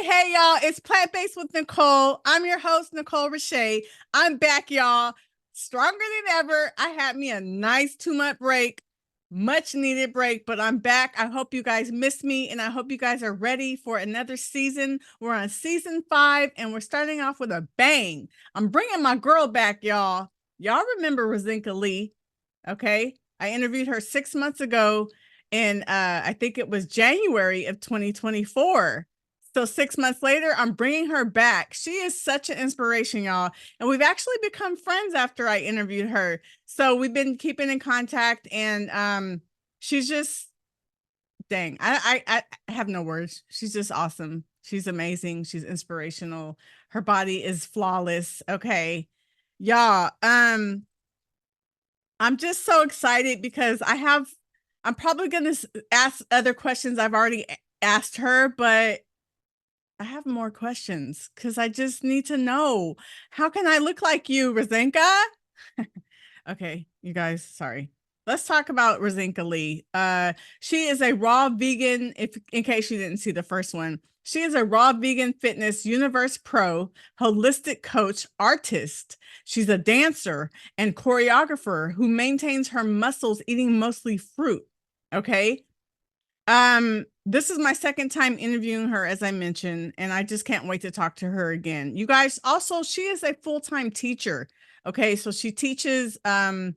Hey, y'all. It's Plant Based with Nicole. I'm your host, Nicolershaeholiday. I'm back, y'all. Stronger than ever. I had me a nice 2-month break, much needed break, but I'm back. I hope you guys missed me, and I hope you guys are ready for another season. We're on season 5, and we're starting off with a bang. I'm bringing my girl back, y'all. Y'all remember Rezenkia Lee, okay? I interviewed her 6 months ago, and I think it was January of 2024. So 6 months later, I'm bringing her back. She is such an inspiration, y'all. And we've actually become friends after I interviewed her. So we've been keeping in contact, and she's just, dang, I have no words. She's just awesome. She's amazing. She's inspirational. Her body is flawless. Okay. Y'all, I'm just so excited because I'm probably going to ask other questions I've already asked her, but I have more questions because I just need to know, how can I look like you, Rezenka? Okay, you guys, sorry. Let's talk about Rezenkia Lee. She is a raw vegan, if in case you didn't see the first one. She is a raw vegan fitness universe pro, holistic coach, artist. She's a dancer and choreographer who maintains her muscles eating mostly fruit. Okay. This is my second time interviewing her, as I mentioned, and I just can't wait to talk to her again. You guys, also, she is a full-time teacher. Okay, so she teaches, I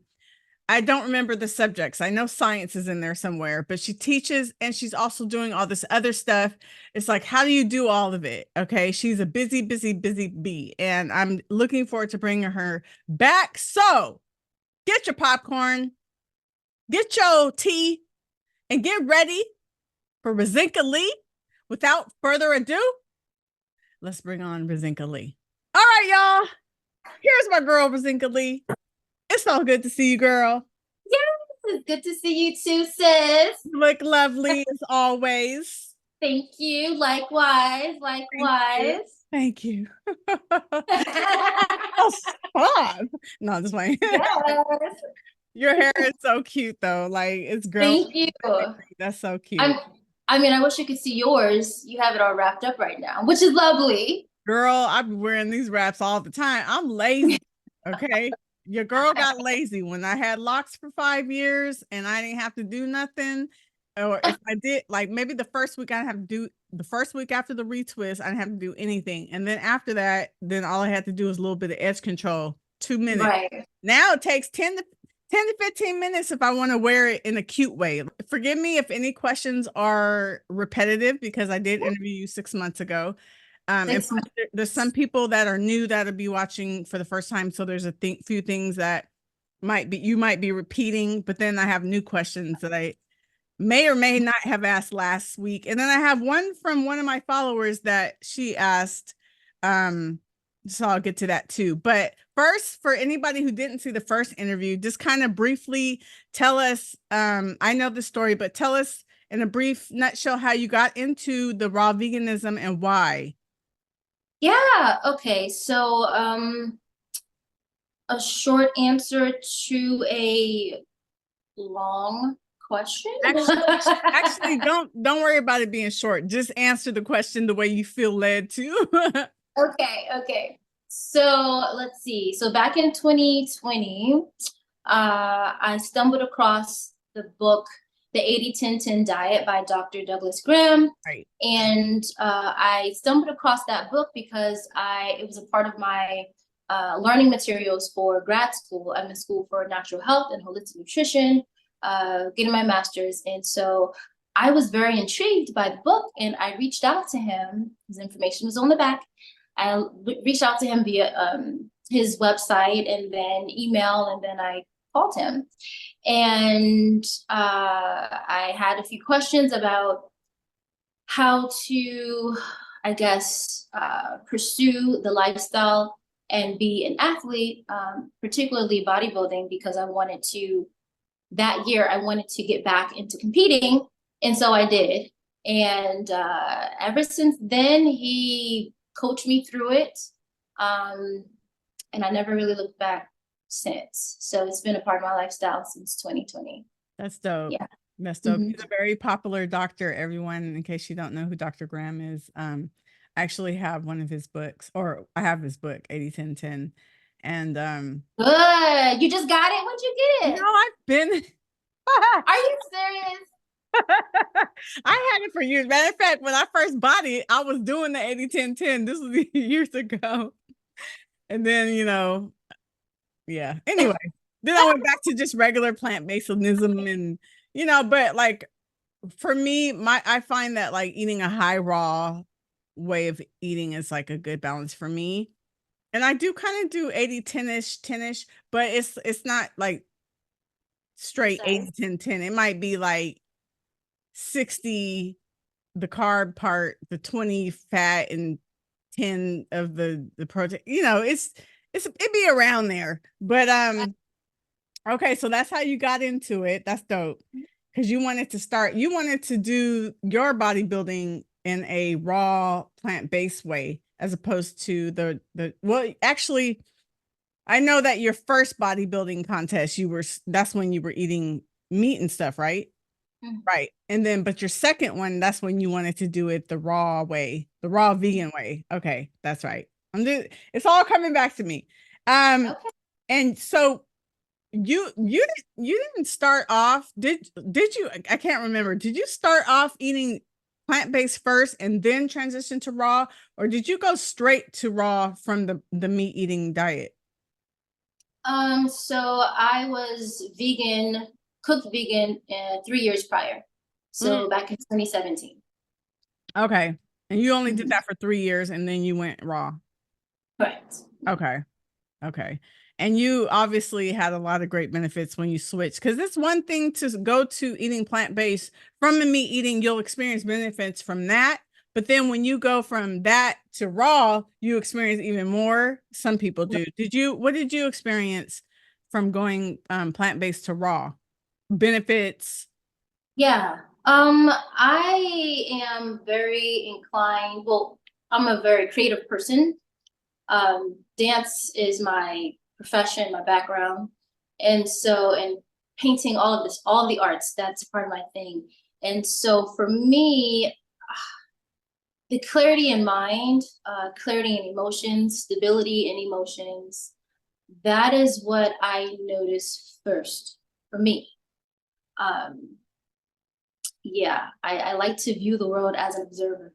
don't remember the subjects. I know science is in there somewhere, but she teaches, and she's also doing all this other stuff. It's like, how do you do all of it? Okay, she's a busy, busy, busy bee, and I'm looking forward to bringing her back. So get your popcorn, get your tea, and get ready for Rezenkia Lee. Without further ado, let's bring on Rezenkia Lee. All right, y'all. Here's my girl, Rezenkia Lee. It's all good to see you, girl. Yes, it's good to see you too, sis. You look lovely as always. Thank you. Likewise, likewise. Thank you. Oh, stop. No, I'm just playing. Yes. Your hair is so cute, though. Like, it's growing. Thank you. That's so cute. I mean, I wish you could see yours. You have it all wrapped up right now, which is lovely. Girl, I've been wearing these wraps all the time. I'm lazy. Okay. Your girl got lazy when I had locks for 5 years and I didn't have to do nothing. Or if I did, like maybe the first week I have to do the first week after the retwist, I didn't have to do anything. And then after that, then all I had to do was a little bit of edge control, 2 minutes. Right. Now it takes 10 to 15 minutes if I want to wear it in a cute way. Forgive me if any questions are repetitive because I did interview you 6 months ago. And there's some people that are new that'll be watching for the first time. So there's a few things that you might be repeating, but then I have new questions that I may or may not have asked last week. And then I have one from one of my followers that she asked. So I'll get to that too. But first, for anybody who didn't see the first interview, just kind of briefly tell us, I know the story, but tell us in a brief nutshell how you got into the raw veganism and why. Yeah, okay. So a short answer to a long question. Actually, don't worry about it being short. Just answer the question the way you feel led to. Okay. So let's see. So back in 2020, I stumbled across the book, The 80-10-10 Diet by Dr. Douglas Graham. Right. And I stumbled across that book because it was a part of my learning materials for grad school. I'm in school for natural health and holistic nutrition, getting my master's. And so I was very intrigued by the book, and I reached out to him. His information was on the back. I reached out to him via his website and then email, and then I called him. And I had a few questions about how to, I guess, pursue the lifestyle and be an athlete, particularly bodybuilding, because that year I wanted to get back into competing. And so I did. And ever since then, he coached me through it. And I never really looked back since. So it's been a part of my lifestyle since 2020. That's dope. Yeah. That's dope. He's a very popular doctor, everyone, in case you don't know who Dr. Graham is. I actually have one of his books, or I have his book, 80-10-10. And Good. You just got it? When'd you get no, it? I've been Are you serious? I had it for years. Matter of fact, when I first bought it, I was doing the 80-10-10. This was years ago. And then, yeah. Anyway, then I went back to just regular plant-based veganism and but like for me, I find that like eating a high raw way of eating is like a good balance for me. And I do kind of do 80-10-ish, 10-ish, but it's not like straight Same. 80-10-10. It might be like 60 the carb part, the 20 fat, and 10 of the protein. It'd be around there. But okay, so that's how you got into it. That's dope. Because you wanted to do your bodybuilding in a raw plant-based way as opposed to well, actually, I know that your first bodybuilding contest, that's when you were eating meat and stuff, right? Mhm. Right. And then, but your second one, that's when you wanted to do it the raw way, the raw vegan way. Okay, that's right. It's all coming back to me. Okay. And so you didn't start off, did you? I can't remember. Did you start off eating plant-based first and then transition to raw, or did you go straight to raw from the meat eating diet? So I was vegan, cooked vegan 3 years prior. Mm, So back in 2017. okay. And you only did Mhm. that for 3 years and then you went raw. Correct. Okay. Okay. And you obviously had a lot of great benefits when you switched, because it's one thing to go to eating plant-based from the meat eating, you'll experience benefits from that. But then when you go from that to raw, you experience even more. Some people do. What did you experience from going plant-based to raw? Benefits? Yeah. I am very inclined. Well, I'm a very creative person. Dance is my profession, my background. And painting, all of this, all the arts, that's part of my thing. And so for me, the clarity in mind, clarity in emotions, stability in emotions, that is what I notice first for me. Um, yeah, I like to view the world as an observer.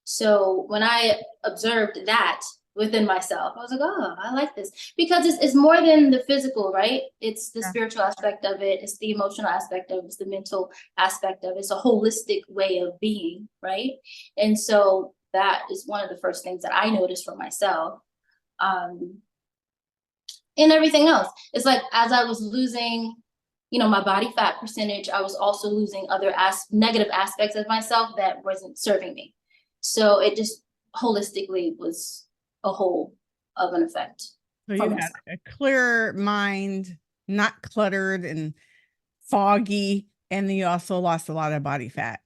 So when I observed that within myself, I was like, oh, I like this. Because it's more than the physical, right? It's the Yeah. spiritual aspect of it, it's the emotional aspect of it, it's the mental aspect of it. It's a holistic way of being, right? And so that is one of the first things that I noticed for myself. Um, and everything else. It's like as I was losing, my body fat percentage, I was also losing other negative aspects of myself that wasn't serving me. So it just holistically was a whole of an effect So for you had myself. a clearer mind, not cluttered and foggy, and then you also lost a lot of body fat.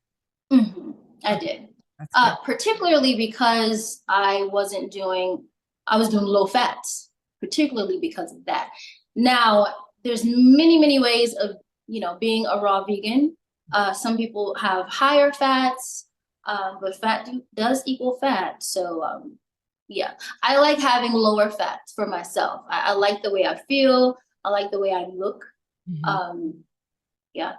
Mhm, I Okay, did. that's good. Particularly because I was doing low fats, particularly because of that. Now, there's many, many ways of, being a raw vegan. Some people have higher fats, but fat does equal fat. So, yeah, I like having lower fats for myself. I like the way I feel. I like the way I look. Mhm. Um, yeah,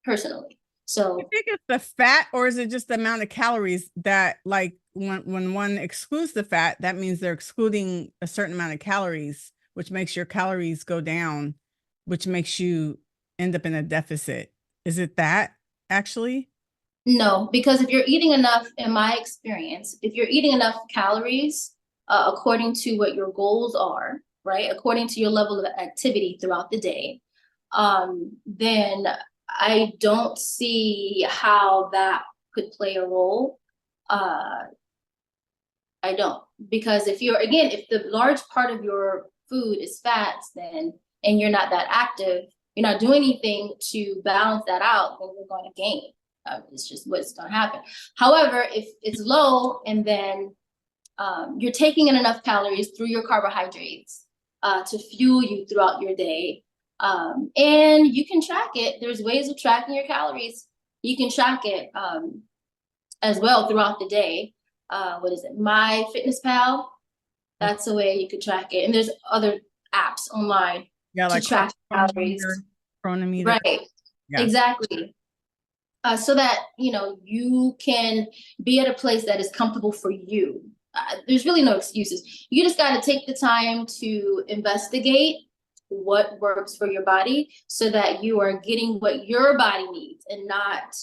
personally. You So think it's the fat, or is it just the amount of calories that, like, when one excludes the fat, that means they're excluding a certain amount of calories, which makes your calories go down, which makes you end up in a deficit. Is it that actually? no, because if you're eating enough, in my experience, if you're eating enough calories, according to what your goals are, right, according to your level of activity throughout the day, then I don't see how that could play a role. Uh, I don't, because if the large part of your food is fats, then and you're not that active, you're not doing anything to balance that out, then you're going to gain. It's just what's going to happen. However, if it's low and then you're taking in enough calories through your carbohydrates to fuel you throughout your day, and you can track it. There's ways of tracking your calories. You can track it as well throughout the day. what is it? MyFitnessPal. That's the way you could track it. And there's other apps online to track calories. Chronometer. Right. Yeah. Exactly. So that, you can be at a place that is comfortable for you. There's really no excuses. You just got to take the time to investigate what works for your body so that you are getting what your body needs and not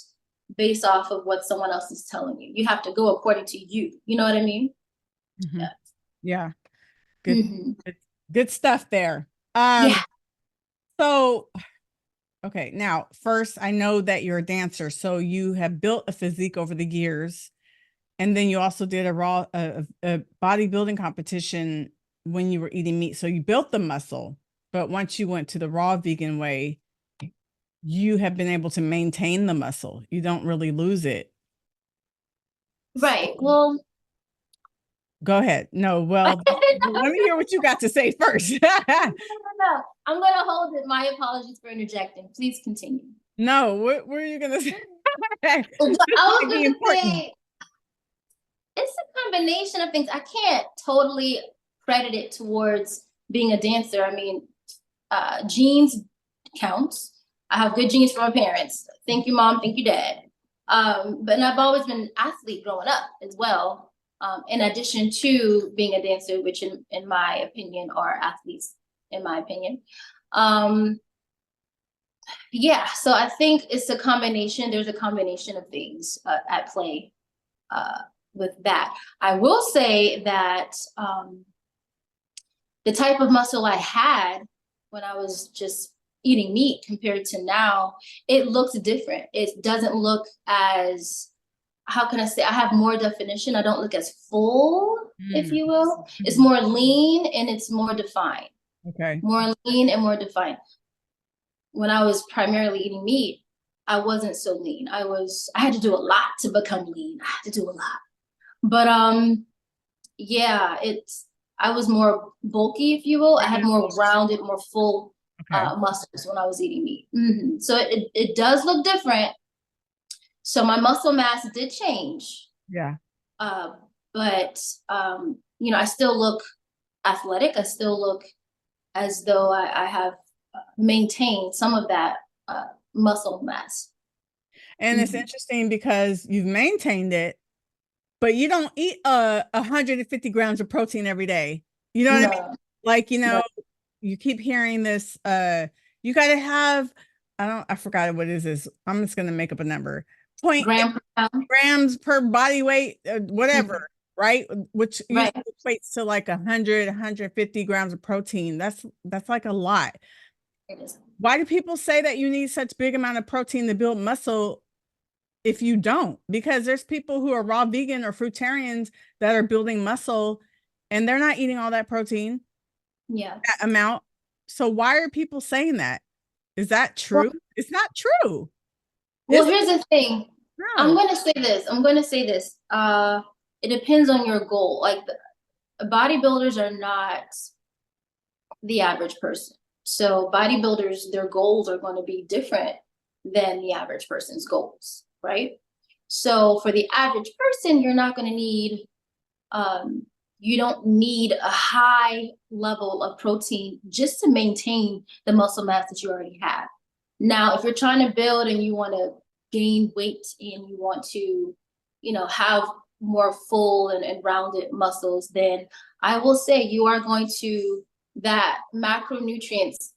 based off of what someone else is telling you. You have to go according to you. You know what I mean? Mm-hmm. Yeah. Yeah. Good, Mm-hmm. good stuff there. Yeah. So, okay. Now, first, I know that you're a dancer, so you have built a physique over the years. And then you also did a bodybuilding competition when you were eating meat. So you built the muscle, but once you went to the raw vegan way, you have been able to maintain the muscle. You don't really lose it. Right. Well, go ahead. No, well, let me hear what you got to say first. No. I'm going to hold it. My apologies for interjecting. Please continue. No, what were you going to say? I was going to say, it's a combination of things. I can't totally credit it towards being a dancer. I mean, genes counts. I have good genes from my parents. Thank you, Mom. Thank you, Dad. But I've always been an athlete growing up as well. In addition to being a dancer, which in my opinion are athletes, in my opinion. Yeah, so I think it's a combination. There's a combination of things at play with that. I will say that the type of muscle I had when I was just eating meat compared to now, it looks different. It doesn't look as, how can I say, I have more definition. I don't look as full, if you will. It's more lean and it's more defined. Okay. More lean and more defined. When I was primarily eating meat, I wasn't so lean. I had to do a lot to become lean. I had to do a lot. But yeah, I was more bulky, if you will. I had more rounded, more full muscles when I was eating meat. Mm-hmm. So it does look different. So my muscle mass did change. Yeah. But I still look athletic. I still look as though I have maintained some of that muscle mass. And it's interesting because you've maintained it, but you don't eat 150 grams of protein every day. You know what I mean? Like, you keep hearing this, you got to have, I forgot what it is. I'm just going to make up a number. Grams per body weight, whatever, right? Which usually equates to like 100, 150 grams of protein. That's like a lot. It is. Why do people say that you need such big amount of protein to build muscle if you don't? Because there's people who are raw vegan or fruitarians that are building muscle and they're not eating all that protein. Yeah. That amount. So why are people saying that? Is that true? Well, it's not true. Well, here's the thing. No. I'm going to say this. It depends on your goal. Like, bodybuilders are not the average person. So bodybuilders, their goals are going to be different than the average person's goals, right? So for the average person, you're not going to need, you don't need a high level of protein just to maintain the muscle mass that you already have. Now, if you're trying to build and you want to gain weight and you want to, have more full and rounded muscles, then I will say you are going to, that macronutrients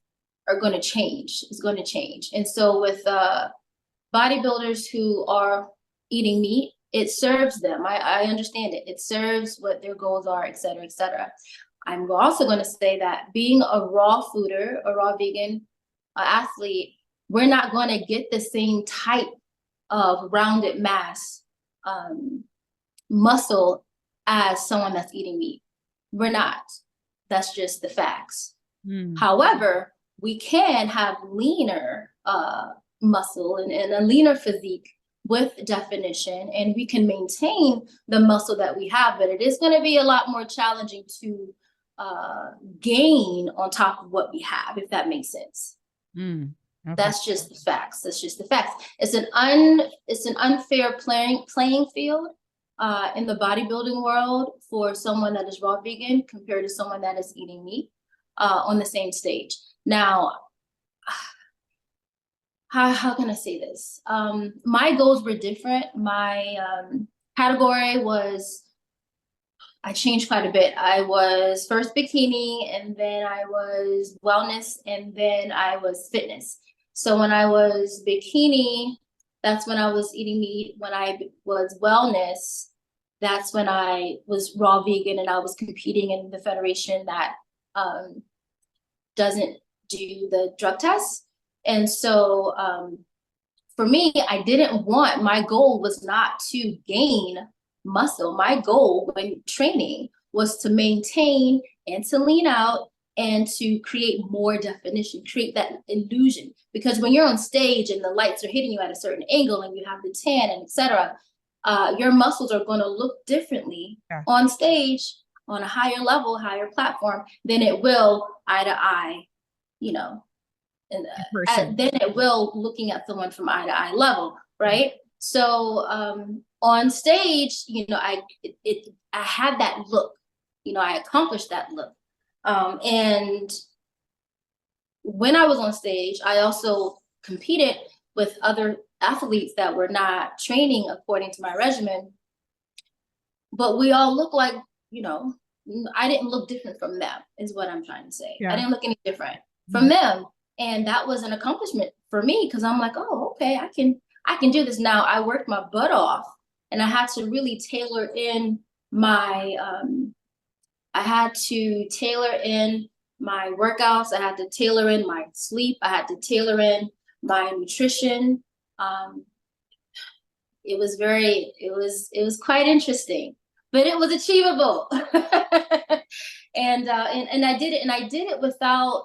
are going to change. It's going to change. And so with bodybuilders who are eating meat, it serves them. I understand it. It serves what their goals are, et cetera, et cetera. I'm also going to say that being a raw fooder, a raw vegan athlete, we're not going to get the same type of rounded mass muscle as someone that's eating meat. We're not. That's just the facts. However, we can have leaner muscle and a leaner physique with definition, and we can maintain the muscle that we have, but it is going to be a lot more challenging to gain on top of what we have, if that makes sense. Okay. That's just the facts. That's just the facts. It's an unfair playing field in the bodybuilding world for someone that is raw vegan compared to someone that is eating meat on the same stage. Now, how can I say this? My goals were different. My category was, I changed quite a bit. I was first bikini, and then I was wellness, and then I was fitness. So when I was bikini, that's when I was eating meat. When I was wellness, that's when I was raw vegan, and I was competing in the federation that doesn't do the drug tests. And so for me, my goal was not to gain muscle. My goal when training was to maintain and to lean out and to create more definition, create that illusion. Because when you're on stage and the lights are hitting you at a certain angle and you have the tan and etc., your muscles are going to look differently on stage on a higher level, higher platform than it will eye to eye, you know, and then it will looking at someone from eye to eye level, right? So on stage, you know, I had that look, you know, I accomplished that look. And when I was on stage, I also competed with other athletes that were not training according to my regimen, but we all look like, you know, I didn't look different from them, is what I'm trying to say. I didn't look any different from them. And that was an accomplishment for me, because I'm like, oh, okay, I can do this now. I worked my butt off, and I had to really tailor in my my workouts. I had to tailor in my sleep. I had to tailor in my nutrition. It was quite interesting, but it was achievable. and I did it without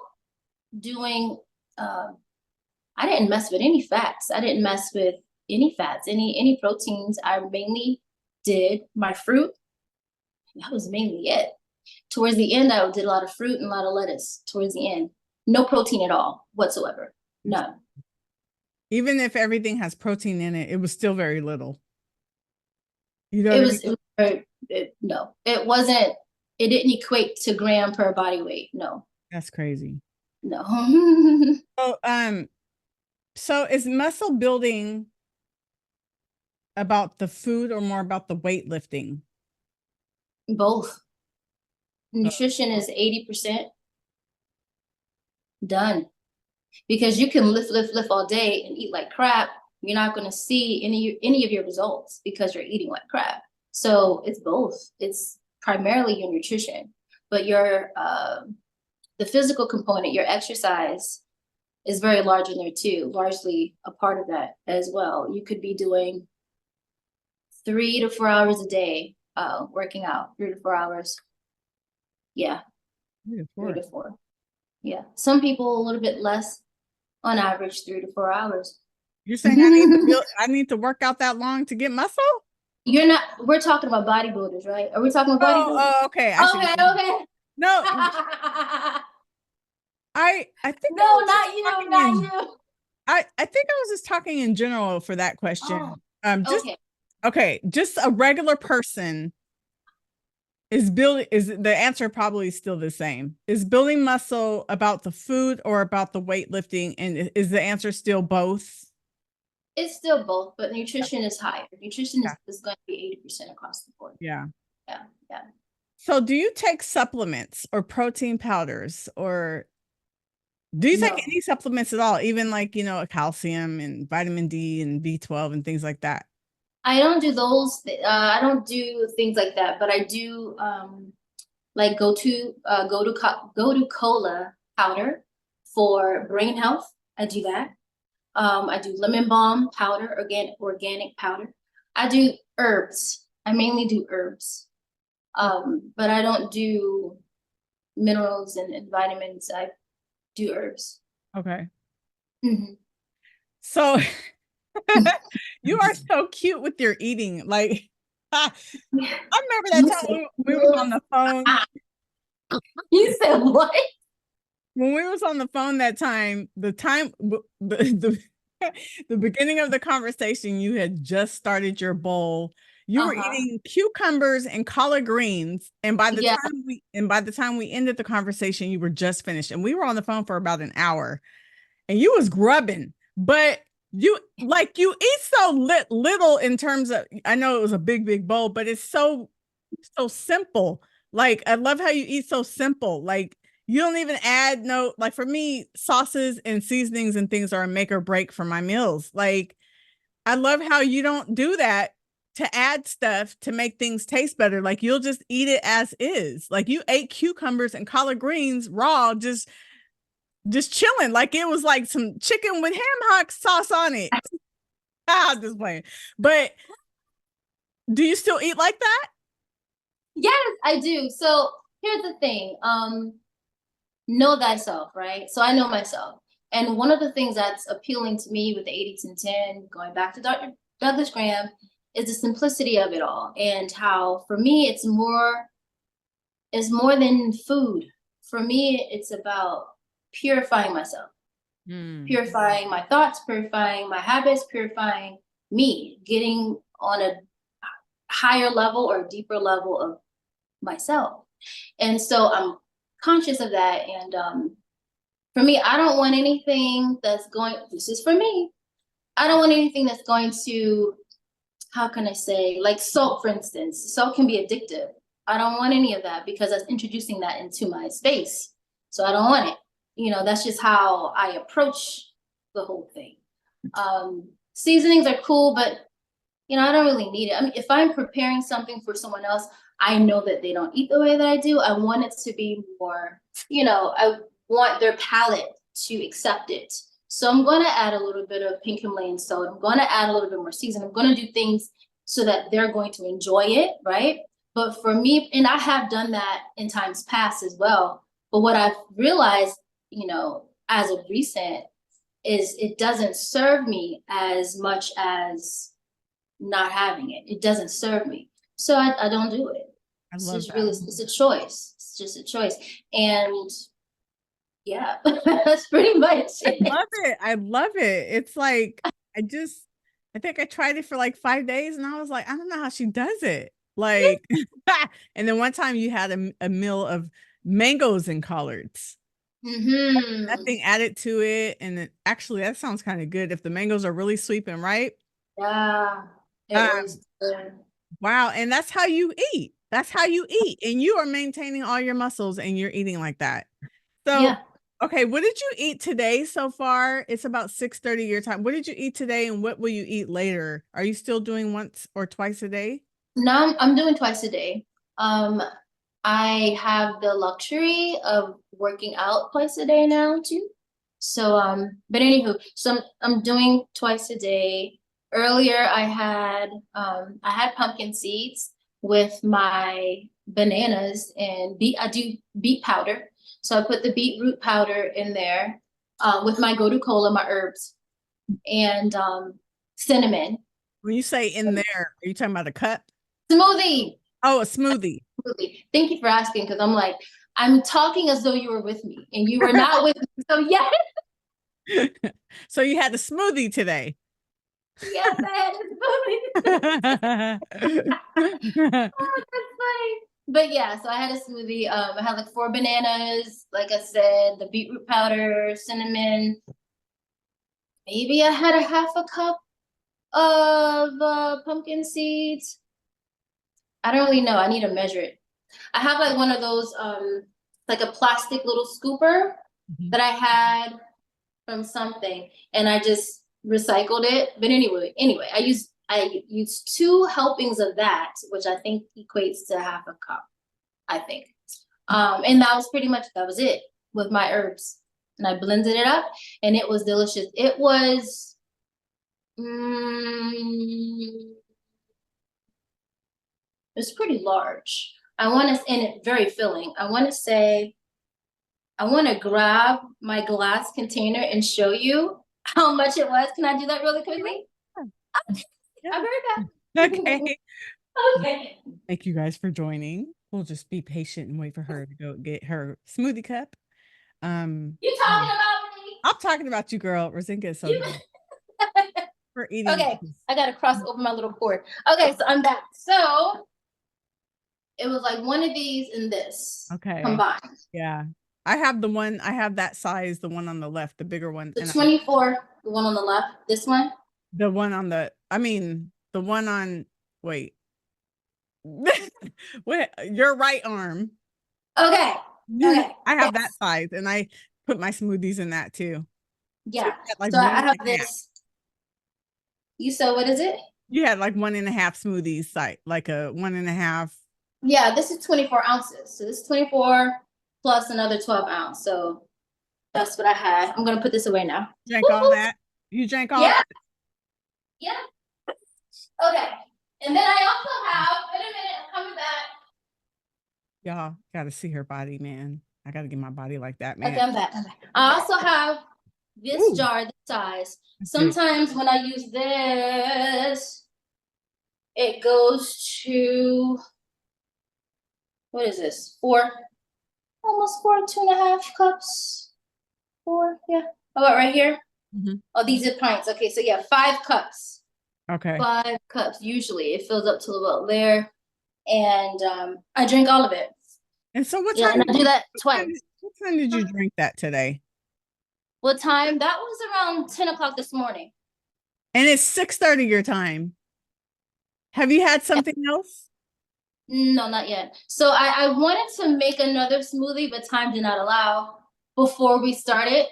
doing, I didn't mess with any fats. I didn't mess with any fats, any proteins. I mainly did my fruit. That was mainly it. Towards the end, I did a lot of fruit and a lot of lettuce towards the end. No protein at all whatsoever. None. Even if everything has protein in it, it was still very little. You know, no, it wasn't. It didn't equate to gram per body weight. No. That's crazy. No. So is muscle building about the food or more about the weightlifting? Both. Nutrition is 80% done, because you can lift all day and eat like crap. You're not going to see any of your results because you're eating like crap. So it's both. It's primarily your nutrition, but your the physical component, your exercise, is very large in there too. Largely a part of that as well. You could be doing 3 to 4 hours a day working out. 3 to 4 hours. Yeah. 3 to 4. Yeah. Some people a little bit less, on average 3 to 4 hours. You're saying I need to work out that long to get muscle? You're not. We're talking about bodybuilders, right? Are we talking about bodybuilders? Oh, okay. Okay. No. I think no, not you, not you. I think I was just talking in general for that question. Okay. Okay, just a regular person is the answer probably still the same. Is building muscle about the food or about the weightlifting? And is the answer still both? It's still both, but nutrition is higher. Nutrition is going to be 80% across the board. Yeah. Yeah. So do you take supplements or protein powders, or do you take any supplements at all? Even like, you know, a calcium and vitamin D and B12 and things like that? I don't do those. I don't do things like that, but I do like go to cola powder for brain health. I do that. I do lemon balm powder, organic powder. I do herbs. I mainly do herbs. But I don't do minerals and vitamins. I do herbs. Okay. So you are so cute with your eating. Like, I remember that time we was on the phone. You said what? When we was on the phone that time, the beginning of the conversation, you had just started your bowl. You were Uh-huh. eating cucumbers and collard greens, and Yeah. by the time we ended the conversation, you were just finished. And we were on the phone for about an hour, and you was grubbing, but you eat so little in terms of, I know it was a big bowl, but it's so simple. Like, I love how you eat so simple. Like, you don't even add no, like, for me, sauces and seasonings and things are a make or break for my meals. Like, I love how you don't do that to add stuff to make things taste better. Like, you'll just eat it as is. Like, you ate cucumbers and collard greens raw, just chilling. Like, it was like some chicken with ham hock sauce on it. I'm just playing. But do you still eat like that? Yes, I do. So here's the thing. Know thyself, right? So I know myself. And one of the things that's appealing to me with the 80-10-10, going back to Dr. Douglas Graham, is the simplicity of it all. And how for me it's more than food. For me, it's about purifying myself, purifying my thoughts, purifying my habits, purifying me, getting on a higher level or deeper level of myself. And so I'm conscious of that. And for me, I don't want anything that's going, this is for me. I don't want anything that's going to, how can I say, like salt, for instance. Salt can be addictive. I don't want any of that because that's introducing that into my space. So I don't want it. You know, that's just how I approach the whole thing. Seasonings are cool, but you know, I don't really need it. I mean, if I'm preparing something for someone else, I know that they don't eat the way that I do. I want it to be more, you know, I want their palate to accept it. So I'm going to add a little bit of pink Himalayan salt. I'm going to add a little bit more season. I'm going to do things so that they're going to enjoy it, right? But for me, and I have done that in times past as well. But what I've realized, you know, as of recent, is it doesn't serve me as much as not having it. It doesn't serve me. So I don't do it. I It's love just that. really, it's a choice. It's just a choice. And yeah, that's pretty much I it. love it. I love it. It's like, I think I tried it for like 5 days and I was like, I don't know how she does it. Like, and then one time you had a meal of mangoes and collards. That Mm-hmm. thing added to it. And actually, that sounds kind of good if the mangoes are really sweet and ripe. Yeah, it Um, was good. wow. And that's how you eat. That's how you eat. And you are maintaining all your muscles and you're eating like that. So, Yeah. okay, what did you eat today so far? It's about 6:30 your time. What did you eat today and what will you eat later? Are you still doing once or twice a day? Now I'm doing twice a day. Um, I have the luxury of working out twice a day now too. So but anywho, so I'm doing twice a day. Earlier I had pumpkin seeds with my bananas and beet. I do beet powder. So I put the beetroot powder in there with my gotu kola, my herbs, and cinnamon. When you say in there, are you talking about a cup? Smoothie. Oh, a smoothie. Absolutely. Thank you for asking because I'm like, I'm talking as though you were with me and you were not with me. So yes, So you had a smoothie today. yes, I had a smoothie. Oh, that's funny. But yeah, so I had a smoothie. I had like 4 bananas, like I said, the beetroot powder, cinnamon. Maybe I had a half a cup of pumpkin seeds. I don't really know. I need to measure it. I have like one of those like a plastic little scooper Mhm. that I had from something and I just recycled it. But anyway, I used 2 helpings of that, which I think equates to half a cup, I think. And that was pretty much that was it with my herbs. And I blended it up and it was delicious. It was it's pretty large. I want to, and it very filling. I want to say, I want to grab my glass container and show you how much it was. Can I do that really quickly? Yeah. I'll be right back. Okay. Okay. Thank you guys for joining. We'll just be patient and wait for her to go get her smoothie cup. You Yeah. talking about me? I'm talking about you, girl. Rezenka is so You good. for eating. Okay, I gotta cross over my little cord. Okay, so I'm back. So it was like one of these and this combined. Yeah. I have that size, the one on the left, the bigger one. The 24, the one on the left, this one? The one on the, the one on, wait. Wait, your right arm. Okay. Okay. I have that size and I put my smoothies in that too. Yeah. So I have this. You said, what is it? You had like 1.5 smoothies, like a 1.5. Yeah, this is 24 ounces. So this is 24 plus another 12 ounce. So that's what I had. I'm gonna put this away now. Drank all that? You drank all that? Yeah. Okay. And then I also have, wait a minute, I'm coming back. Y'all gotta see her body, man. I gotta get my body like that, man. Okay, I'm back. I also have this jar, this size. Sometimes when I use this, it goes to, what is this? Almost 2.5 cups. 4, yeah. How about right here? Oh, these are pints. Okay, so yeah, 5 cups. Okay. 5 cups. Usually it fills up to about there. And I drink all of it. And so what time? And I do that twice. What time did you drink that today? What time? That was around 10 o'clock this morning. And it's 6:30 your time. Have you had something else? No, not yet. So I wanted to make another smoothie, but time did not allow before we started.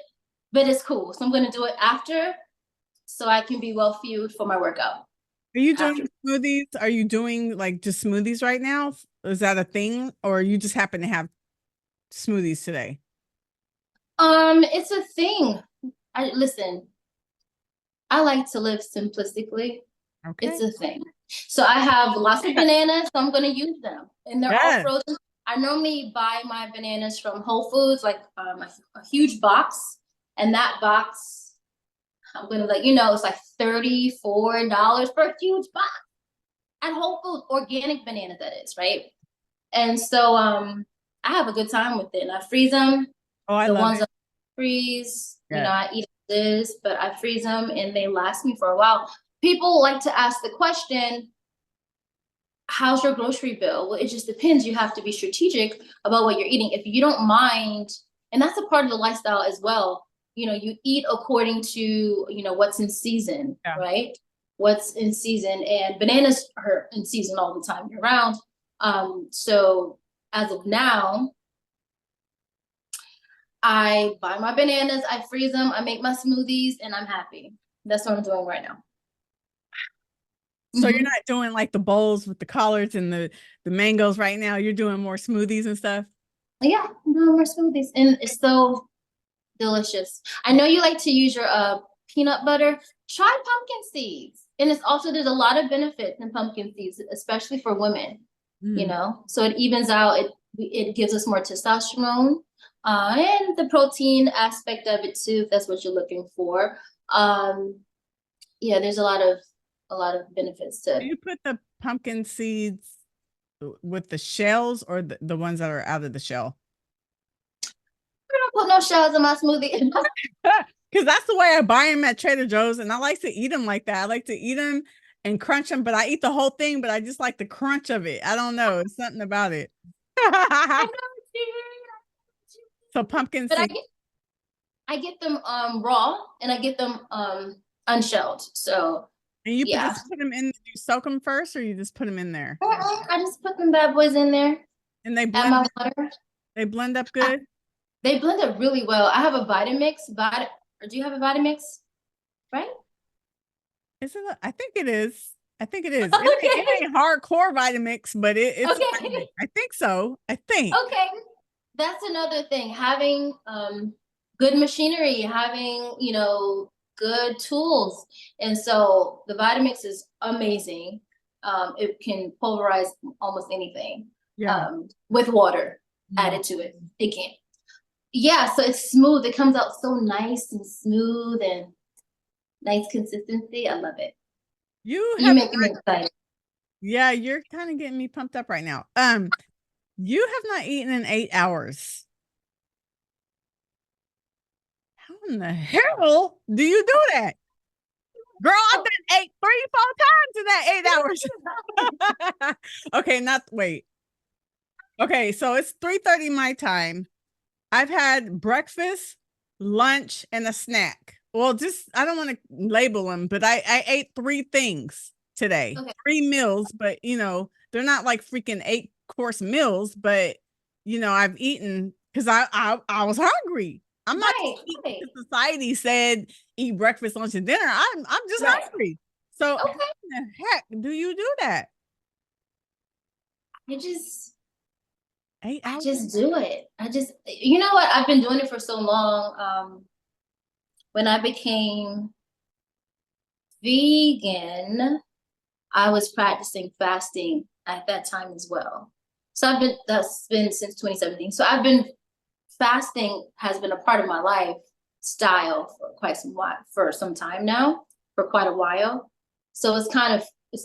But it's cool. So I'm going to do it after so I can be well fueled for my workout. Are you doing smoothies? Are you doing like just smoothies right now? Is that a thing? Or you just happen to have smoothies today? It's a thing. Listen, I like to live simplistically. Okay. It's a thing. So I have lots of bananas, so I'm going to use them. And they're all frozen. I normally buy my bananas from Whole Foods, like a huge box. And that box, I'm going to let you know, it's like $34 for a huge box at Whole Foods, organic bananas, that is, right? And so I have a good time with it. And I freeze them. Oh, I love ones that I freeze, you know, I eat this, but I freeze them and they last me for a while. People like to ask the question, how's your grocery bill? Well, it just depends. You have to be strategic about what you're eating. If you don't mind, and that's a part of the lifestyle as well, you know, you eat according to, you know, what's in season, right? What's in season, and bananas are in season all the time year round. So as of now, I buy my bananas, I freeze them, I make my smoothies, and I'm happy. That's what I'm doing right now. So you're not doing like the bowls with the collards and the mangoes right now. You're doing more smoothies and stuff. Yeah, I'm doing more smoothies, and it's so delicious. I know you like to use your peanut butter. Try pumpkin seeds, and it's also, there's a lot of benefits in pumpkin seeds, especially for women. You know, so it evens out. It gives us more testosterone, and the protein aspect of it too, if that's what you're looking for. Yeah, there's a lot of benefits to it. Do you put the pumpkin seeds with the shells or the ones that are out of the shell? I don't put no shells in my smoothie. Because that's the way I buy them at Trader Joe's, and I like to eat them like that. I like to eat them and crunch them, but I eat the whole thing, but I just like the crunch of it. I don't know. It's something about it. So pumpkin seeds. I get them raw, and I get them unshelled. So and you just put them in, you soak them first, or you just put them in there? I just put them bad boys in there. And they blend they blend up good? They blend up really well. I have a Vitamix. Or do you have a Vitamix? Right? Is it? I think it is. I think it is. It ain't hardcore Vitamix, but it's Vitamix. I think so. I think. Okay. That's another thing. Having good machinery, having, you know, good tools. And so the Vitamix is amazing. It can pulverize almost anything with water added to it. It can. Yeah, so it's smooth. It comes out so nice and smooth and nice consistency. I love it. You make me excited. Yeah, you're kind of getting me pumped up right now. You have not eaten in 8 hours. How in the hell do you do that? Girl, ate 3-4 times in that 8 hours. Okay, wait. Okay, so it's 3:30 my time. I've had breakfast, lunch, and a snack. Well, just I don't want to label them, but I ate 3 things today. Okay. 3 meals, but they're not like freaking 8-course meals, but I've eaten because I was hungry. I'm not Right. just eating because society said eat breakfast, lunch, and dinner. I'm just Right. hungry. So how Okay. in the heck do you do that? I just 8 hours? do it. You know what? I've been doing it for so long. When I became vegan, I was practicing fasting at that time as well. So that's been since 2017. So I've been fasting has been a part of my lifestyle for some time now, for quite a while. So it's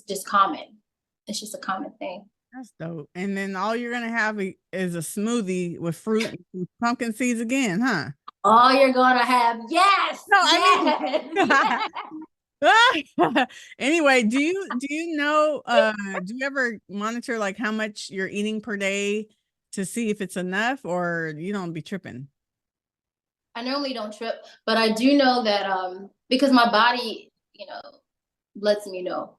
just common. It's just a common thing. That's dope. And then all you're gonna have is a smoothie with fruit and pumpkin seeds again, huh? All you're gonna have, yes, No, yes, yes. Anyway, do you know do you ever monitor like how much you're eating per day to see if it's enough or you don't be tripping? I normally don't trip, but I do know that because my body, lets me know.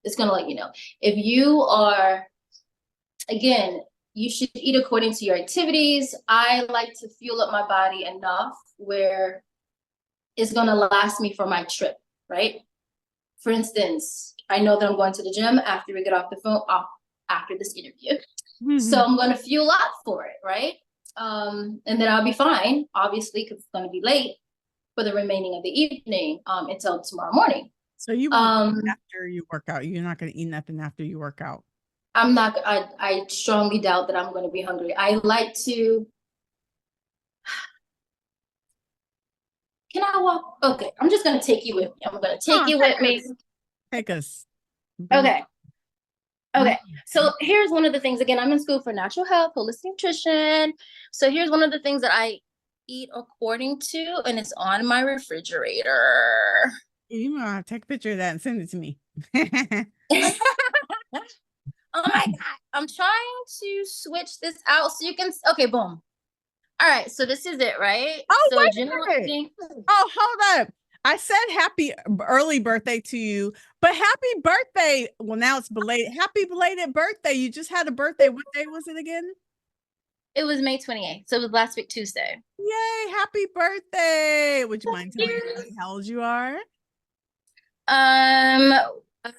It's gonna let you know. If you are, again, you should eat according to your activities. I like to fuel up my body enough where it's gonna last me for my trip, right? For instance, I know that I'm going to the gym after we get off the phone, after this interview. So I'm going to fuel up for it, right? And then I'll be fine, obviously, because it's going to be late for the remaining of the evening until tomorrow morning. So you won't after you work out. You're not going to eat nothing after you work out. I'm not. I strongly doubt that I'm going to be hungry. I like to. Can I walk? Okay, I'm just going to take you with me. I'm going to take you with me. Take us. Okay. Okay, so here's one of the things. Again, I'm in school for natural health, holistic nutrition. So here's one of the things that I eat according to, and it's on my refrigerator. You might take a picture of that and send it to me. Oh my God, I'm trying to switch this out so you can, okay, boom. All right, so this is it, right? Oh, so wait general a minute. Oh, hold up. I said happy early birthday to you, but happy birthday. Well, now it's belated. Happy belated birthday. You just had a birthday. What day was it again? It was May 28th, so it was last week, Tuesday. Yay, happy birthday. Would you mind telling me how old you are? I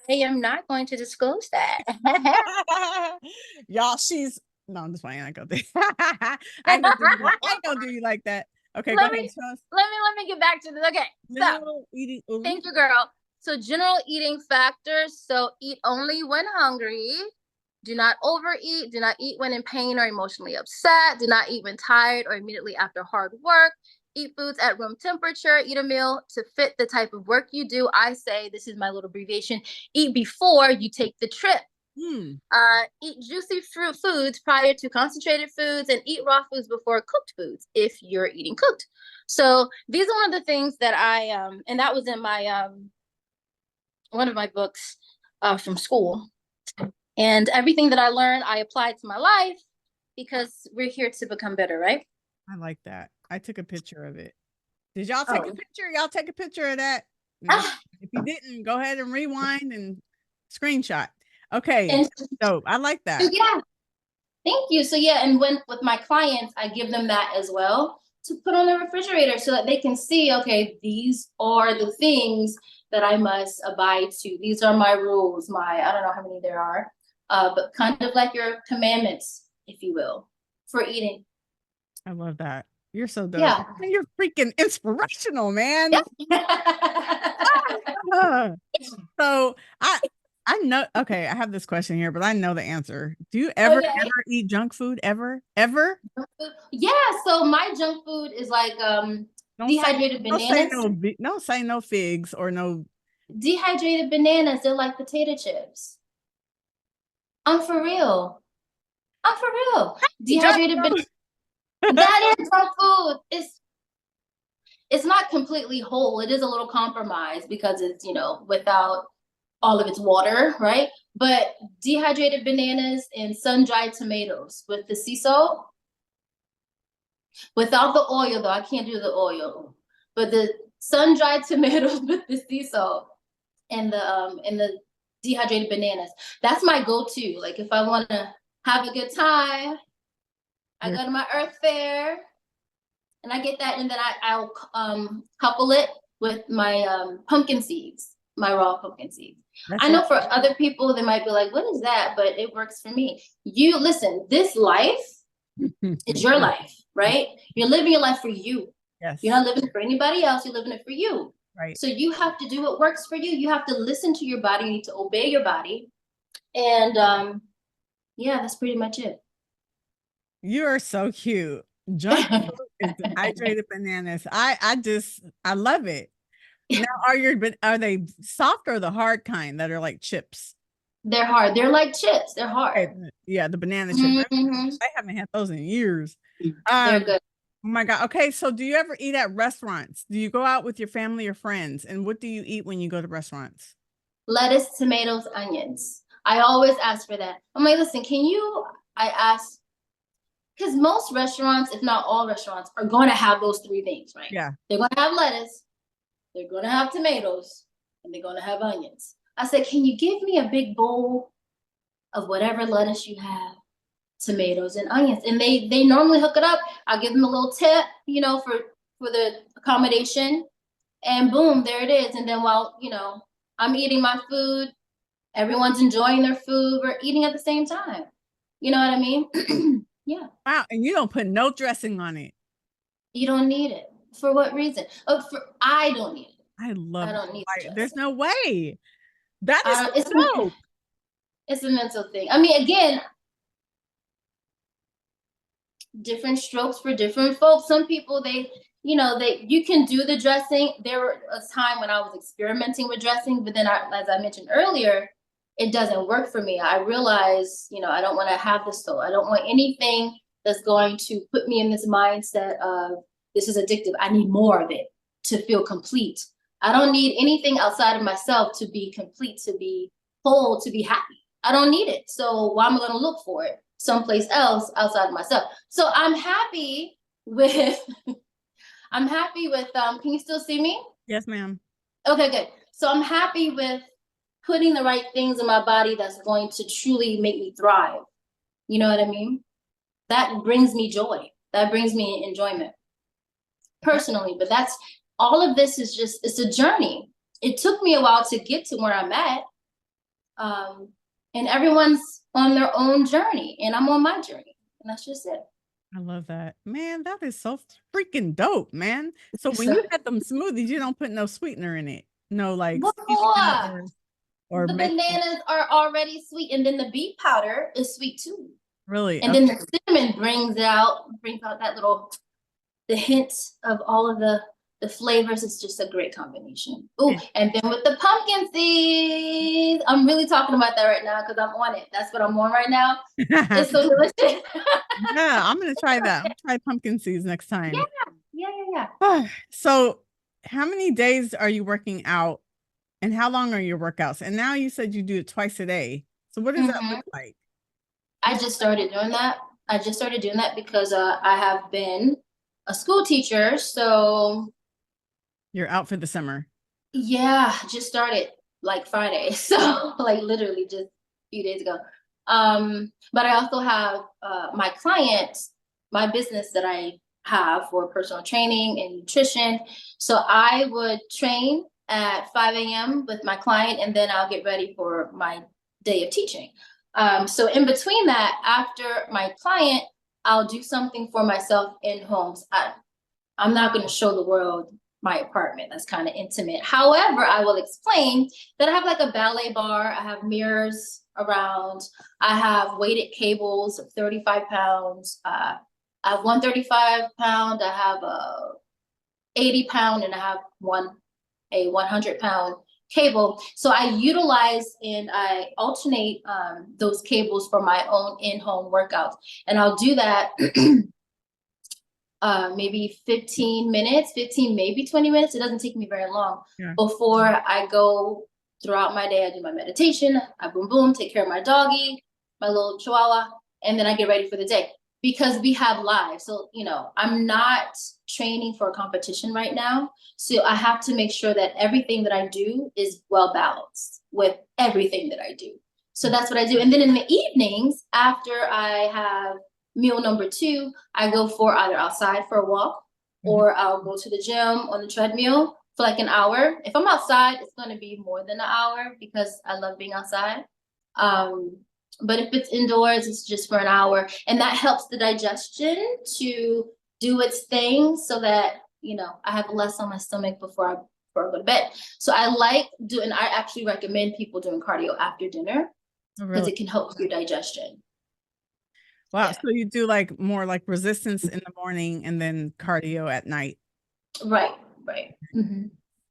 am not going to disclose that. Y'all, no, I'm just playing. I ain't gonna do I ain't gonna do you like that. Okay, go ahead. Let me get back to this. Okay. So Eating. thank you, girl. So general eating factors. So eat only when hungry. Do not overeat. Do not eat when in pain or emotionally upset. Do not eat when tired or immediately after hard work. Eat foods at room temperature. Eat a meal to fit the type of work you do. I say, this is my little abbreviation, eat before you take the trip. Eat juicy fruit foods prior to concentrated foods, and eat raw foods before cooked foods if you're eating cooked. So these are one of the things that I and that was in my one of my books from school. And everything that I learned, I applied to my life because we're here to become better, right? I like that. I took a picture of it. Did y'all take a picture? Y'all take a picture of that? If you didn't, go ahead and rewind and screenshot. Okay. Dope. I like that. So yeah. Thank you. So yeah, and with my clients, I give them that as well to put on the refrigerator so that they can see, okay, these are the things that I must abide to. These are my rules, I don't know how many there are, but kind of like your commandments, if you will, for eating. I love that. You're so dope. Yeah. You're freaking inspirational, man. Yeah. So I know. Okay, I have this question here, but I know the answer. Do you ever eat junk food? Ever? Yeah. So my junk food is like dehydrated bananas. Don't say no figs or no. Dehydrated bananas. They're like potato chips. I'm for real. Dehydrated bananas. That is junk food. it's not completely whole. It is a little compromised because it's, you know, without all of its water, right? But dehydrated bananas and sun-dried tomatoes with the sea salt. Without the oil, though, I can't do the oil. But the sun-dried tomatoes with the sea salt and the dehydrated bananas. That's my go-to. Like if I want to have a good time, I go to my Earth Fair and I get that, and then I'll couple it with my pumpkin seeds, my raw pumpkin seeds. I know for other people, they might be like, what is that? But it works for me. You listen, this life is your life, right? You're living your life for you. Yes. You're not living it for anybody else. You're living it for you. Right. So you have to do what works for you. You have to listen to your body. You need to obey your body. And yeah, that's pretty much it. You are so cute. Junk food is dehydrated bananas. I love it. Now, are they soft or the hard kind that are like chips? They're hard. They're like chips. They're hard. Okay. Yeah, the banana chips. I haven't had those in years. They're good. Oh my God. Okay, so do you ever eat at restaurants? Do you go out with your family or friends? And what do you eat when you go to restaurants? Lettuce, tomatoes, onions. I always ask for that. I'm like, listen, I ask, because most restaurants, if not all restaurants, are going to have those three things, right? Yeah. They're going to have lettuce, they're going to have tomatoes, and they're going to have onions. I said, can you give me a big bowl of whatever lettuce you have, tomatoes and onions? And they normally hook it up. I'll give them a little tip, you know, for the accommodation, and boom, there it is. And then while, you know, I'm eating my food, everyone's enjoying their food, we're eating at the same time. You know what I mean? Yeah. Wow. And you don't put no dressing on it. You don't need it. For what reason? I don't need it. I don't need it. There's no way. That is it's a mental thing. I mean, again, different strokes for different folks. Some people, you can do the dressing. There was a time when I was experimenting with dressing, but then as I mentioned earlier, it doesn't work for me. I realize, you know, I don't want to have this though. I don't want anything that's going to put me in this mindset of this is addictive. I need more of it to feel complete. I don't need anything outside of myself to be complete, to be whole, to be happy. I don't need it. So why am I going to look for it someplace else outside of myself? So I'm happy with, can you still see me? Yes, ma'am. Okay, good. So I'm happy with putting the right things in my body that's going to truly make me thrive. You know what I mean? That brings me joy. That brings me enjoyment personally. But that's all of this is just, it's a journey. It took me a while to get to where I'm at. And everyone's on their own journey, and I'm on my journey. And that's just it. I love that. Man, that is so freaking dope, man. So when you had them smoothies, you don't put no sweetener in it. No, like or the bananas are already sweet, and then the beet powder is sweet too. Really? And then the cinnamon brings out that the hint of all of the flavors. It's just a great combination. Ooh, and then with the pumpkin seeds, I'm really talking about that right now because I'm on it. That's what I'm on right now. It's so delicious. Yeah, I'm gonna try that. I'll try pumpkin seeds next time. Yeah. So how many days are you working out, and how long are your workouts? And now you said you do it twice a day. So what does that look like? I just started doing that because I have been a school teacher. So you're out for the summer. Yeah, just started like Friday. So like literally just a few days ago. But I also have my clients, my business that I have for personal training and nutrition. So I would train at 5 a.m. with my client, and then I'll get ready for my day of teaching. So in between that, after my client, I'll do something for myself in homes. I'm not going to show the world my apartment. That's kind of intimate. However, I will explain that I have like a ballet bar. I have mirrors around. I have weighted cables of 35 pounds. I have 135 pound. I have a 80 pound, and I have a 100 pound cable. So I utilize and I alternate those cables for my own in-home workouts. And I'll do that maybe 15 minutes, 15, maybe 20 minutes. It doesn't take me very long Yeah. before I go throughout my day. I do my meditation, I boom, boom, take care of my doggy, my little chihuahua, and then I get ready for the day because we have lives. So, you know, I'm not training for a competition right now. So I have to make sure that everything that I do is well balanced with everything that I do. So that's what I do. And then in the evenings, after I have meal number 2, I go for either outside for a walk or I'll go to the gym on the treadmill for like an hour. If I'm outside, it's going to be more than an hour because I love being outside. But if it's indoors, it's just for an hour. And that helps the digestion to do its thing so that, you know, I have less on my stomach before I go to bed. So I actually recommend people doing cardio after dinner Oh, because really? it can help with your digestion. Wow. Yeah. So you do like more like resistance in the morning and then cardio at night. Right. Right. Mm-hmm.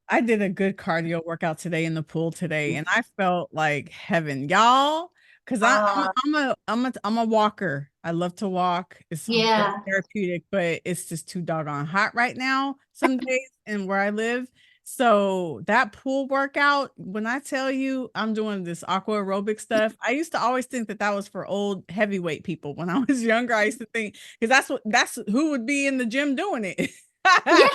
I did a good cardio workout today in the pool today, and I felt like heaven, y'all. Because I'm a walker. I love to walk. It's very Yeah. therapeutic, but it's just too doggone hot right now some days and where I live. So that pool workout, when I tell you I'm doing this aqua aerobic stuff, I used to always think that that was for old heavyweight people. When I was younger, I used to think because that's who would be in the gym doing it. Yeah.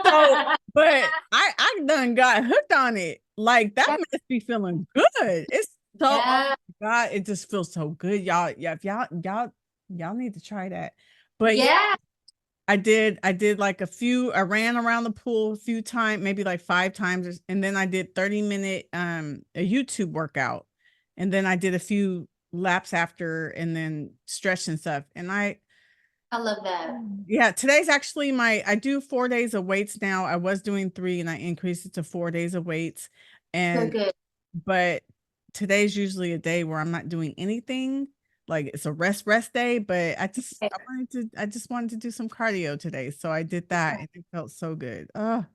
So, but I done got hooked on it. Like that must be feeling good. It's so, oh Yeah. my God, it just feels so good, y'all. Yeah, if y'all need to try that. But yeah, Yeah. I did like I ran around the pool a few times, maybe like 5 times, and then I did 30-minute a YouTube workout. And then I did a few laps after and then stretch and stuff. And I love that. yeah, today's actually I do 4 days of weights now. I was doing 3 and I increased it to 4 days of weights. Good, And good. but today's usually a day where I'm not doing anything. Like it's a rest day, but I just wanted to do some cardio today. So I did that and it felt so good. Oh,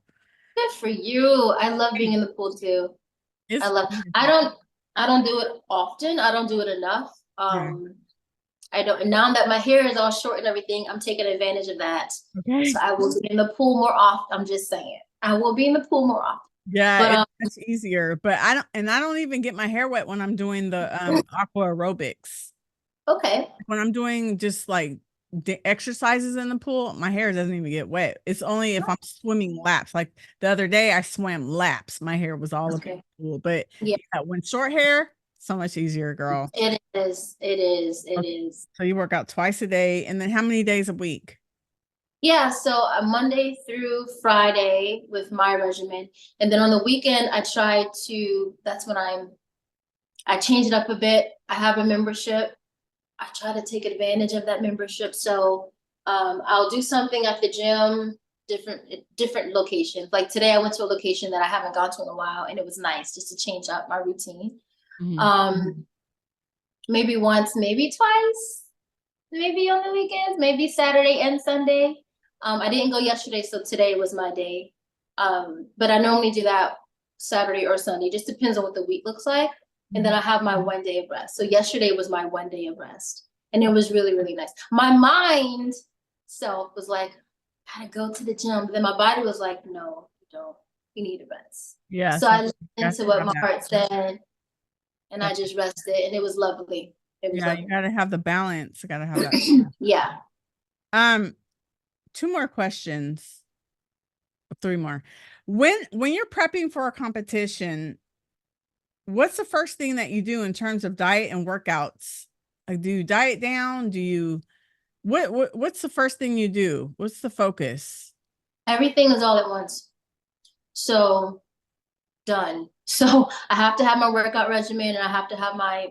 Good for you. I love being in the pool too. I it's love wonderful. I don't do it often. I don't do it enough. Yeah. I don't, and now that my hair is all short and everything, I'm taking advantage of that. So Okay. I will be in the pool more often. I'm just saying. I will be in the pool more often. Yeah, But it's much easier. But I don't even get my hair wet when I'm doing the aqua aerobics. okay. When I'm doing just like the exercises in the pool, my hair doesn't even get wet. It's only if I'm swimming laps. Like the other day, I swam laps. My hair was all over Okay. the pool. But Yeah, yeah, when short hair, so much easier, girl. it is. It is. It Okay. is. So you work out twice a day, and then how many days a week? Yeah, so Monday through Friday with my regimen. And then on the weekend, that's when I change it up a bit. I have a membership. I try to take advantage of that membership. So I'll do something at the gym, different locations. Like today, I went to a location that I haven't gone to in a while, and it was nice just to change up my routine. Mhm. Um, maybe once, maybe twice, maybe on the weekends, maybe Saturday and Sunday. I didn't go yesterday, so today was my day. But I normally do that Saturday or Sunday, just depends on what the week looks like. And then I have my one day of rest. So yesterday was my one day of rest. And it was really, really nice. My mind self was like, gotta go to the gym. But then my body was like, no, you don't. You need to rest. Yeah, So so I you listened got to to what have my that. heart said and I Got- just rested and it was lovely. It was Yeah, you lovely. got to have the balance. You got to have that. Yeah. Um, Two more questions, 3 more. When you're prepping for a competition, what's the first thing that you do in terms of diet and workouts? Like, do you diet down? Do you what's the first thing you do? What's the focus? Everything is all at once. So done. So I have to have my workout regimen and I have to have my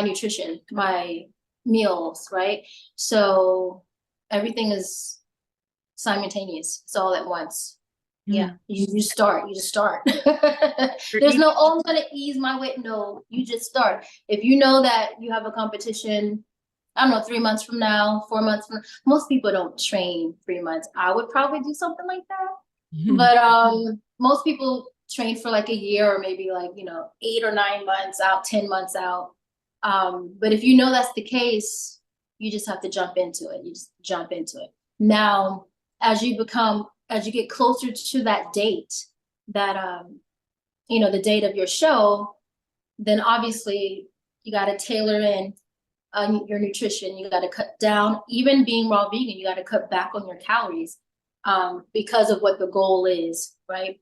nutrition, my meals, right? So everything is simultaneous. It's all at once. Yeah, Mhm. you just start. You're There's eating. no, oh, I'm gonna ease my weight. No, you just start. If you know that you have a competition, I don't know, 3 months from now, 4 months from now, most people don't train 3 months. I would probably do something like that. But most people train for like a year or maybe like, 8 or 9 months out, 10 months out. But if you know that's the case, You just have to jump into it. You just jump into it. Now, as you get closer to that date, that the date of your show, then obviously you got to tailor in your nutrition. You got to cut down, even being raw vegan, you got to cut back on your calories because of what the goal is, right?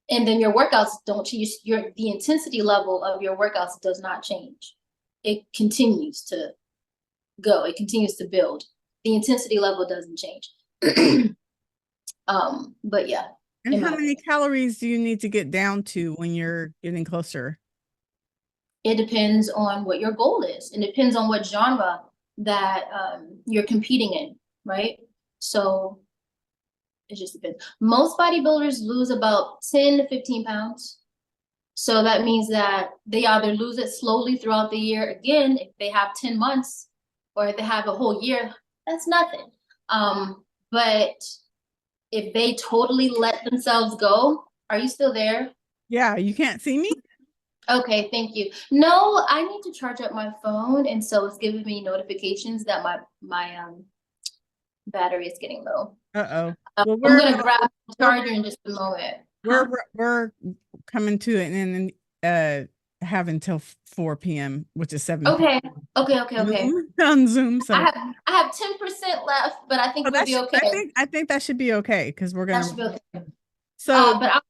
And then your workouts don't change. The intensity level of your workouts does not change. It continues to go. It continues to build. The intensity level doesn't change. But yeah. And how many calories do you need to get down to when you're getting closer? It depends on what your goal is. It depends on what genre that you're competing in, right? So it just depends. Most bodybuilders lose about 10 to 15 pounds. So that means that they either lose it slowly throughout the year. Again, if they have 10 months or if they have a whole year, that's nothing. But if they totally let themselves go, are you still there? Yeah, you can't see me? Okay, thank you. No, I need to charge up my phone, and so it's giving me notifications that my battery is getting low. Well, I'm gonna grab the charger in just a moment. We're coming to it and then have until 4 p.m., which is 7 Okay. p.m. Okay. On Zoom. So I have 10% left, but I think we'll be okay. I think that should be okay because we're gonna. That should be okay. So, but I'll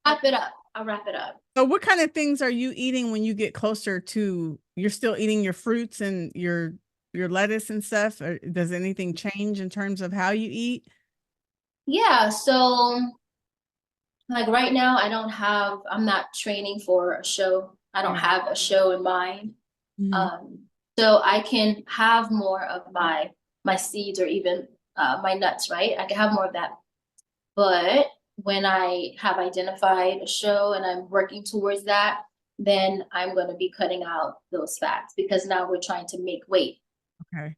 wrap it up. So what kind of things are you eating when you get closer to? You're still eating your fruits and your lettuce and stuff, or does anything change in terms of how you eat? Yeah, so like right now, I'm not training for a show. I don't have a show in mind. So I can have more of my seeds or even my nuts, right? I can have more of that. But when I have identified a show and I'm working towards that, then I'm going to be cutting out those fats because now we're trying to make weight. Okay.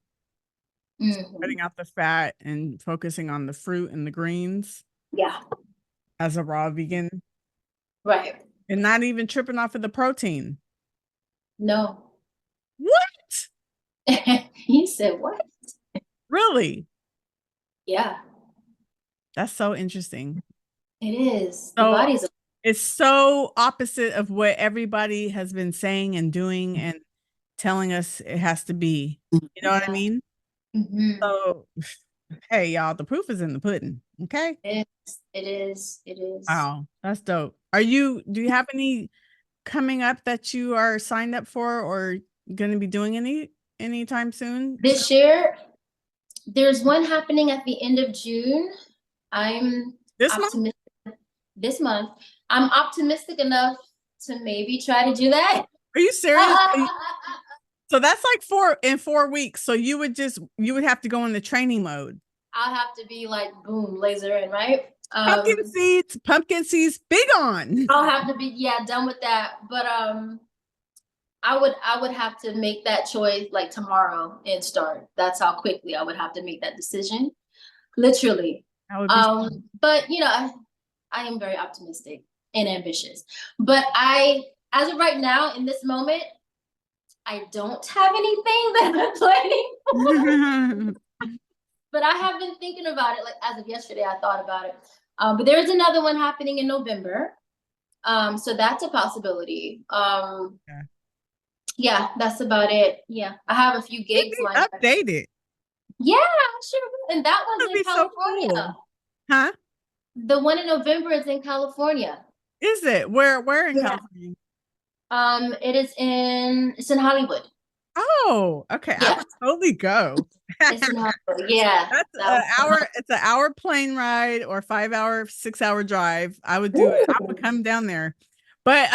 Cutting out the fat and focusing on the fruit and the greens. Yeah. As a raw vegan. Right. And not even tripping off of the protein. No. What? You said what? Really? Yeah. That's so interesting. It is. The body's it's so opposite of what everybody has been saying and doing and telling us it has to be. You know what I mean? So, hey, y'all, the proof is in the pudding. Okay. It is. Wow, that's dope. Do you have any coming up that you are signed up for or going to be doing anytime soon? This year, there's one happening at the end of June. I'm optimistic. This month, I'm optimistic enough to maybe try to do that. Are you serious? So that's like 4 weeks. So you would have to go into training mode. I'll have to be like, boom, laser in, right? Pumpkin seeds, big on. I'll have to be, done with that. But I would have to make that choice like tomorrow and start. That's how quickly I would have to make that decision. Literally. But I am very optimistic and ambitious. But as of right now, in this moment, I don't have anything that I'm planning for. But I have been thinking about it. Like as of yesterday, I thought about it. But there's another one happening in November. So that's a possibility. Yeah, that's about it. Yeah, I have a few gigs. Update it. Yeah, sure. And that one's in California. So cool. Huh? The one in November is in California. Is it? Where in California? It's in Hollywood. Oh, okay. Yeah. I would totally go. It's in Hollywood. Yeah. It's an hour plane ride or 5-hour, 6-hour drive. I would do it. I would come down there. But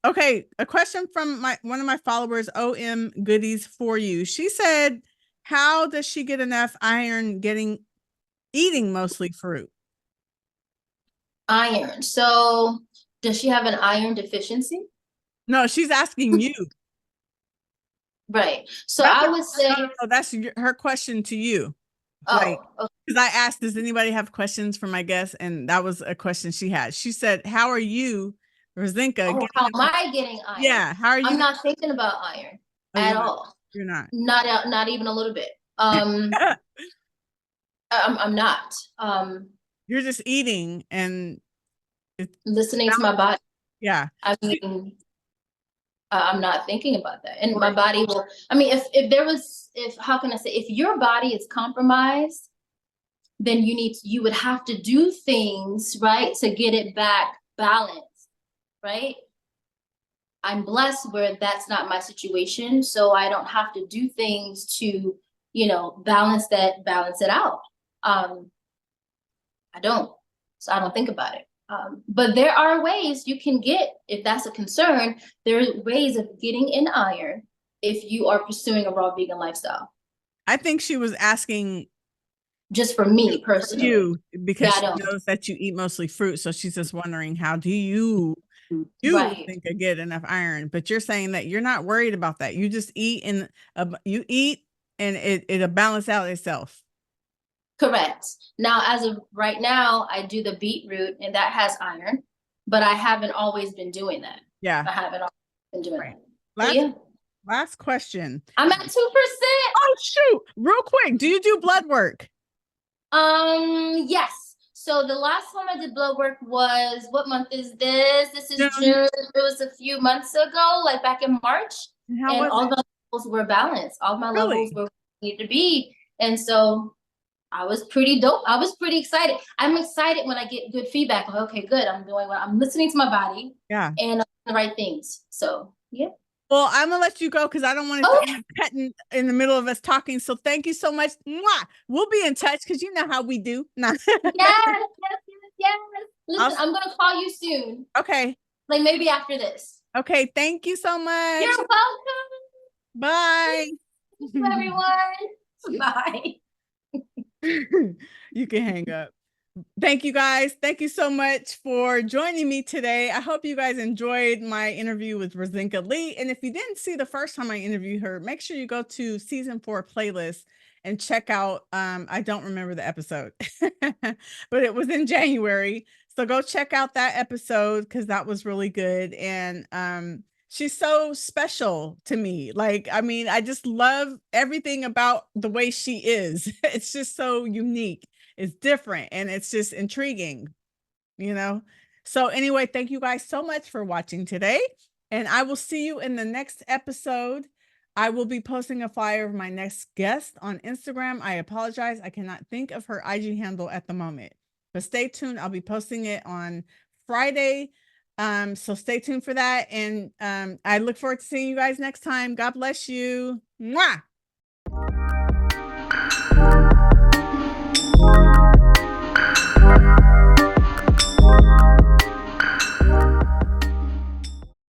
okay, a question from one of my followers, OM Goodies for you. She said, how does she get enough iron eating mostly fruit? Iron. So does she have an iron deficiency? No, she's asking you. Right. So I would say that's her question to you. Because I asked, does anybody have questions for my guest? And that was a question she had. She said, how are you, Rezenka? How am I getting iron? Yeah. How are you? I'm not thinking about iron at all. You're not. Not even a little bit. I'm not. You're just eating and Listening to my body. yeah. I mean, I'm not thinking about that. And my body will, I mean, how can I say, if your body is compromised, then you would have to do things, right, to get it back balanced, right? I'm blessed where that's not my situation. So I don't have to do things to, balance it out. I don't. So I don't think about it. But there are ways you can get, if that's a concern, there are ways of getting in iron if you are pursuing a raw vegan lifestyle. I think she was asking just for me personally. You, because she knows that you eat mostly fruit. So she's just wondering, how do you think I get enough iron? But you're saying that you're not worried about that. You just eat and you eat and it'll balance out itself. Correct. Now, as of right now, I do the beetroot and that has iron, but I haven't always been doing that. Yeah. I haven't always been doing that. Last question. I'm at 2%. Oh, shoot. Real quick. Do you do blood work? Yes. So the last time I did blood work was, what month is this? This is June. It was a few months ago, like back in March. And all the levels were balanced. All my levels were where they needed to be. And so I was pretty dope. I was pretty excited. I'm excited when I get good feedback. Like, okay, good. I'm listening to my body. Yeah. And I'm doing the right things. So yeah. Well, I'm gonna let you go because I don't want to end up cutting in the middle of us talking. So thank you so much. Mwah! We'll be in touch because you know how we do. Yes. Listen, I'm gonna call you soon. Okay. Like maybe after this. Okay. Thank you so much. You're welcome. Bye. Thank you, everyone. Bye. You can hang up. Thank you guys. Thank you so much for joining me today. I hope you guys enjoyed my interview with Rezenkia Lee. And if you didn't see the first time I interviewed her, make sure you go to season 4 playlist and check out, I don't remember the episode, but it was in January. So go check out that episode because that was really good. And she's so special to me. Like, I mean, I just love everything about the way she is. It's just so unique. It's different and it's just intriguing, So anyway, thank you guys so much for watching today. And I will see you in the next episode. I will be posting a flyer of my next guest on Instagram. I apologize. I cannot think of her IG handle at the moment, but stay tuned. I'll be posting it on Friday. So stay tuned for that. And I look forward to seeing you guys next time. God bless you. Mwah!